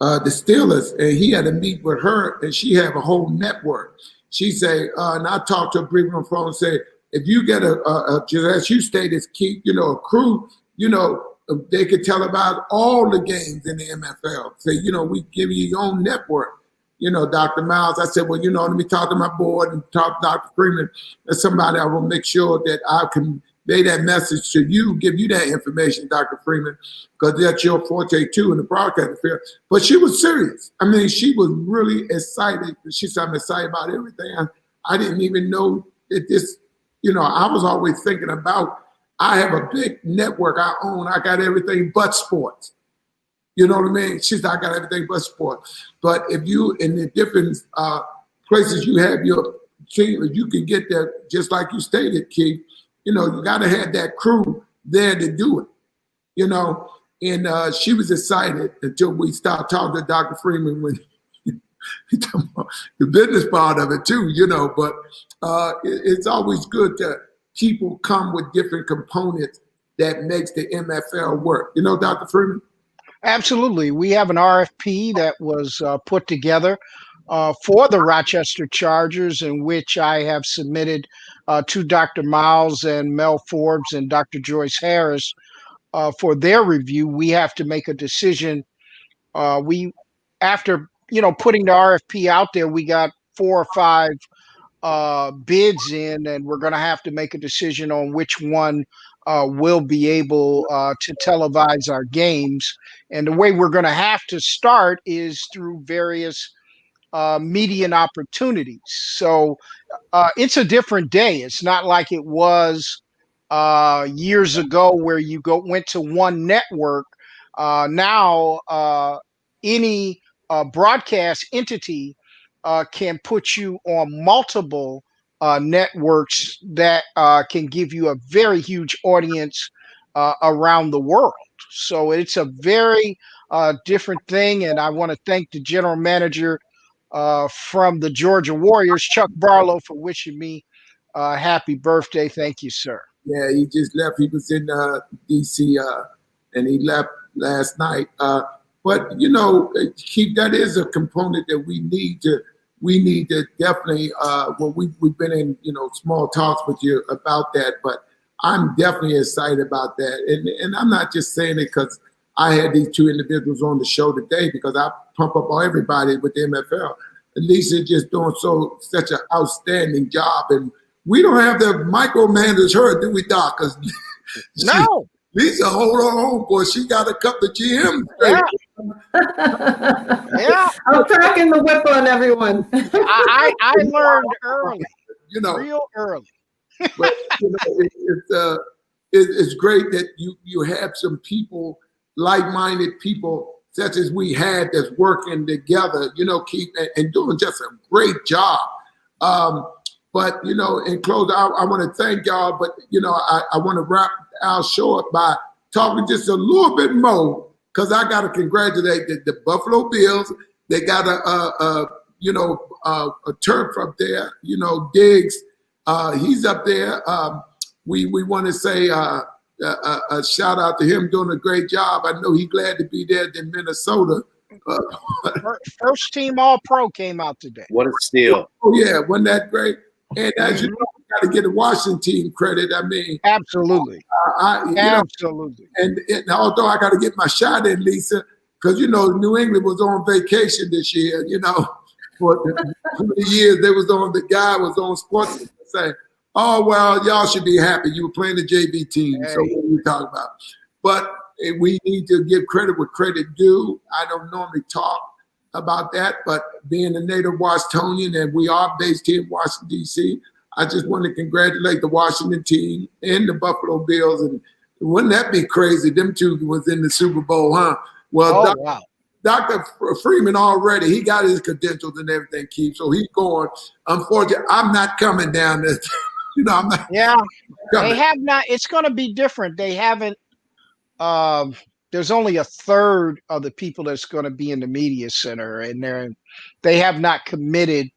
Steelers, and he had to meet with her, and she have a whole network. She say, and I talked to her briefly on the phone and say, if you get just as you stated, keep, a crew, they could tell about all the games in the MFL. Say, we give you your own network. Dr. Myles, I said, well, let me talk to my board and talk to Dr. Freeman. As somebody, I will make sure that I can convey that message to you, give you that information, Dr. Freeman, because that's your forte too in the broadcast field. But she was serious. I mean, she was really excited. She said, I'm excited about everything. I didn't even know that this, I was always thinking about, I have a big network I own. I got everything but sports. You know what I mean? She said, I got everything but sports. But if you, in the different places you have your team, you can get that, just like you stated, Keith, you got to have that crew there to do it, you know. And she was excited until we started talking to Dr. Freeman when he talked about the business part of it too, you know. But it's always good that people come with different components that makes the MFL work. You know, Dr. Freeman? Absolutely. We have an RFP that was put together for the Rochester Chargers, in which I have submitted to Dr. Myles and Mel Forbes and Dr. Joyce Harris for their review. We have to make a decision. After putting the RFP out there, we got 4 or 5 bids in, and we're going to have to make a decision on which one will be able to televise our games. And the way we're going to have to start is through various media opportunities. So it's a different day. It's not like it was years ago where you went to one network. Now any broadcast entity can put you on multiple networks that can give you a very huge audience around the world. So it's a very different thing. And I want to thank the general manager from the Georgia Warriors, Chuck Barlow, for wishing me happy birthday. Thank you, sir. Yeah, he just left. He was in D.C. And he left last night. But you know, Keith, that is a component that we need to definitely. Well, we've been in small talks with you about that, but I'm definitely excited about that. And I'm not just saying it because I had these 2 individuals on the show today, because I pump up on everybody with the MFL. And Lisa just doing such an outstanding job, and we don't have to micromanage her, do we, Doc? No. Lisa, hold on, boy. She got a couple of GMs. Yeah. Yeah. I'm cracking the whip on everyone. I learned early, real early. But it's great that you have some people, like-minded people, such as we had, that's working together, Keith, and doing just a great job. But, in close, I want to thank y'all, but, I want to wrap our show up by talking just a little bit more, because I got to congratulate the Buffalo Bills. They got a turf up there, Diggs. He's up there. We want to say a shout out to him, doing a great job. I know he's glad to be there in Minnesota. First team All-Pro came out today. What a steal. Oh, yeah. Wasn't that great? And as you know, you got to get the Washington team credit. I mean, absolutely. Absolutely. And although I got to get my shot in, Lisa, because, New England was on vacation this year, for the years the guy was on sports saying, oh, well, y'all should be happy. You were playing the JV team. Hey. So what are you talking about? But we need to give credit where credit due. I don't normally talk about that, but being a native Washingtonian, and we are based here in Washington, D.C., I just want to congratulate the Washington team and the Buffalo Bills. And wouldn't that be crazy? Them two was in the Super Bowl, huh? Well, wow. Dr. Freeman already, he got his credentials and everything, Keith, so he's going. Unfortunately, I'm not coming down there. I'm not. Yeah, they have not. It's going to be different. They haven't. There's only a third of the people that's going to be in the media center, and they have not committed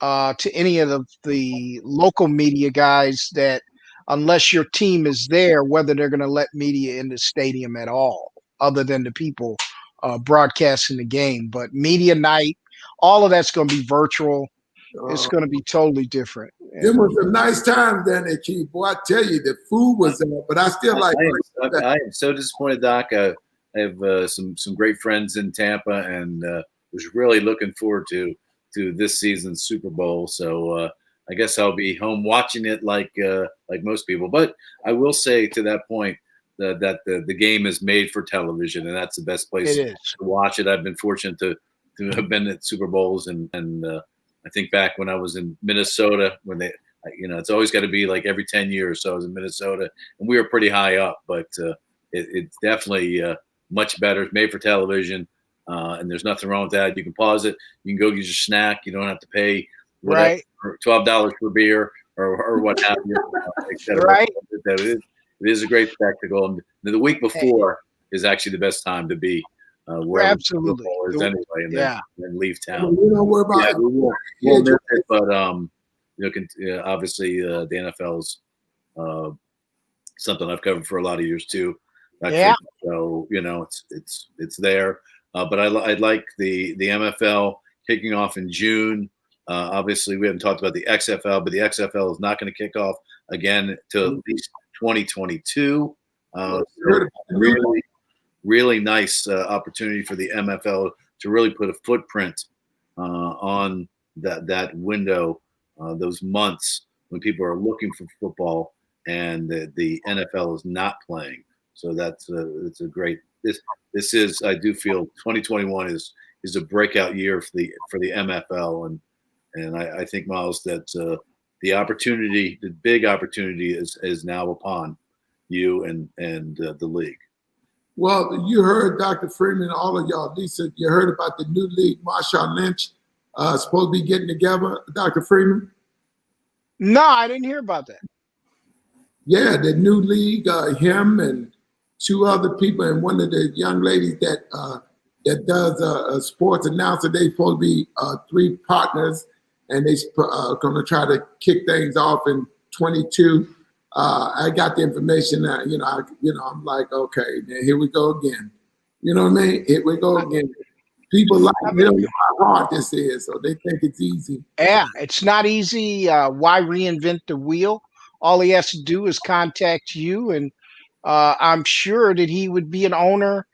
to any of the local media guys, that unless your team is there, whether they're going to let media in the stadium at all, other than the people broadcasting the game. But media night, all of that's going to be virtual. It's going to be totally different. It was a nice time down there, Keith. Boy, I tell you, the food was there, but I still like it. I am so disappointed, Doc. I have some great friends in Tampa, and was really looking forward to this season's Super Bowl. So I guess I'll be home watching it like most people. But I will say, to that point, that the game is made for television, and that's the best place to watch it. I've been fortunate to have been at Super Bowls, and I think back when I was in Minnesota, when it's always got to be like every 10 years. So I was in Minnesota, and we were pretty high up, but it's definitely much better. It's made for television, and there's nothing wrong with that. You can pause it. You can go get your snack. You don't have to pay $12 for beer or what have you. Right. it is a great spectacle. And the week before is actually the best time to be wherever Absolutely. football is anyway, and then leave town. You know, we're about we'll miss it, but obviously the NFL's something I've covered for a lot of years too. So it's there. But I'd like the MFL kicking off in June. Obviously, we haven't talked about the XFL, but the XFL is not going to kick off again till at least 2022. Really nice opportunity for the MFL to really put a footprint on that window, those months when people are looking for football and the NFL is not playing. So it's a great. This is, I do feel 2021 is a breakout year for the MFL, and I think, Myles, that the big opportunity is now upon you and the league. Well, you heard Dr. Freeman, all of y'all. Lisa, you heard about the new league, Marshawn Lynch, supposed to be getting together. Dr. Freeman? No, I didn't hear about that. Yeah, the new league, him and two other people, and one of the young ladies that does a sports announcer. They supposed to be three partners, and they going to try to kick things off in 22. I got the information. I'm like, okay, man, here we go again. You know what I mean? Here we go again. People like know how hard this is, so they think it's easy. Yeah, it's not easy. Why reinvent the wheel? All he has to do is contact you, and I'm sure that he would be an owner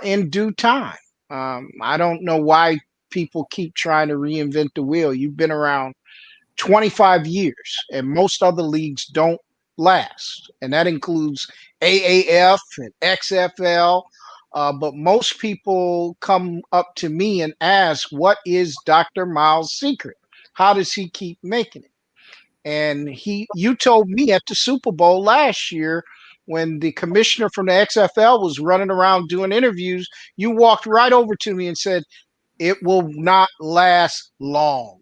in due time. I don't know why people keep trying to reinvent the wheel. You've been around 25 years, and most other leagues don't last, and that includes AAF and XFL. But most people come up to me and ask, what is Dr. Myles' secret? How does he keep making it? And you told me at the Super Bowl last year, when the commissioner from the XFL was running around doing interviews, you walked right over to me and said, it will not last long.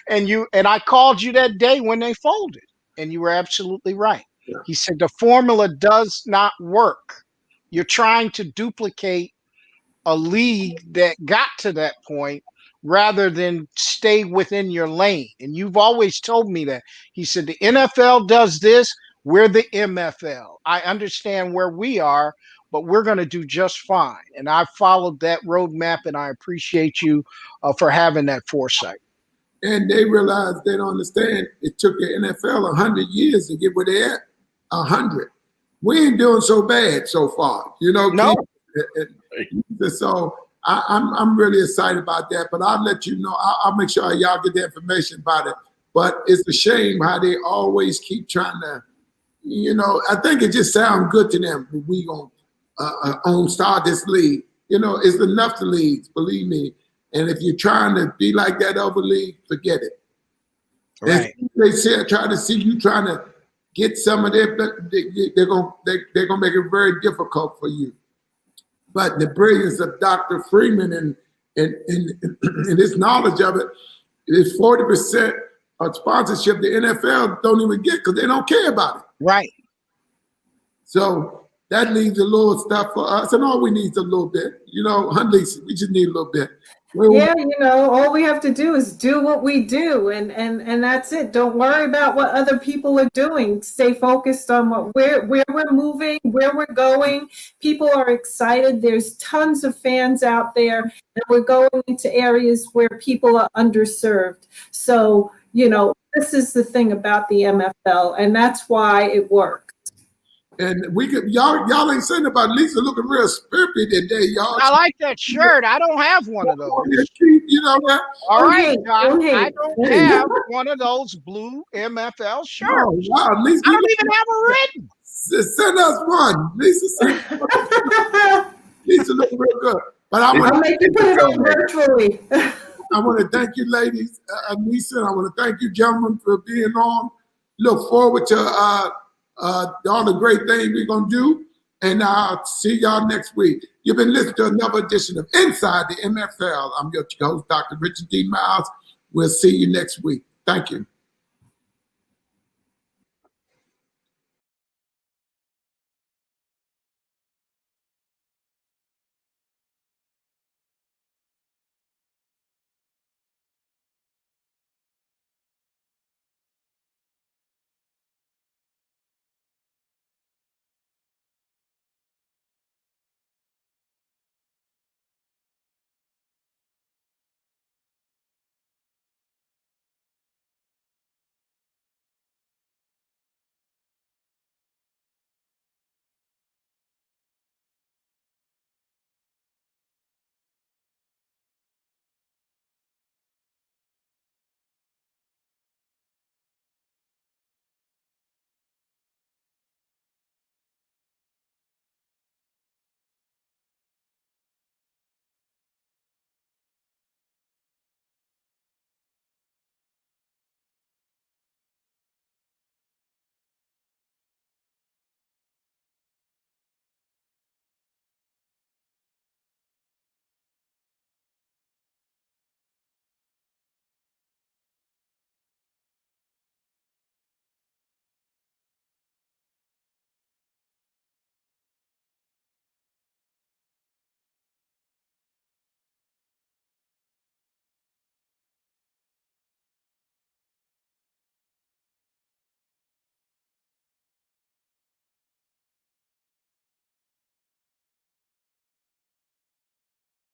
And I called you that day when they folded, and you were absolutely right. Yeah. He said the formula does not work. You're trying to duplicate a league that got to that point rather than stay within your lane. And you've always told me that. He said the NFL does this, we're the MFL. I understand where we are, but we're going to do just fine. And I followed that roadmap, and I appreciate you for having that foresight. And they realize they don't understand. It took the NFL 100 years to get where they're at. 100. We ain't doing so bad so far. No. So I'm really excited about that. But I'll let you know. I'll make sure y'all get the information about it. But it's a shame how they always keep trying to, I think it just sounds good to them. We going to start this league. It's enough to leagues, believe me. And if you're trying to be like that other league, forget it. Right. They try to see you trying to get some of their, they're gonna make it very difficult for you. But the brilliance of Dr. Freeman and his knowledge of it is 40% of sponsorship the NFL don't even get because they don't care about it. Right. So that leaves a little stuff for us, and all we need is a little bit. Lisa, we just need a little bit. Yeah, all we have to do is do what we do, and that's it. Don't worry about what other people are doing. Stay focused on where we're moving, where we're going. People are excited. There's tons of fans out there, and we're going into areas where people are underserved. So, this is the thing about the MFL, and that's why it works. And we could y'all ain't saying about Lisa looking real spirited today, y'all. I like that shirt. I don't have one of those. You know what? All right, Doc, I don't have one of those blue MFL shirts. Oh, wow, Lisa, I don't even have a written. Send us one, Lisa. Lisa looking real good. But I'll make you put it on virtually. I want to thank you, ladies, Lisa. I want to thank you, gentlemen, for being on. Look forward to all the great things we're going to do, and I'll see y'all next week. You've been listening to another edition of Inside the MFL. I'm your host, Dr. Richard D. Myles. We'll see you next week. Thank you.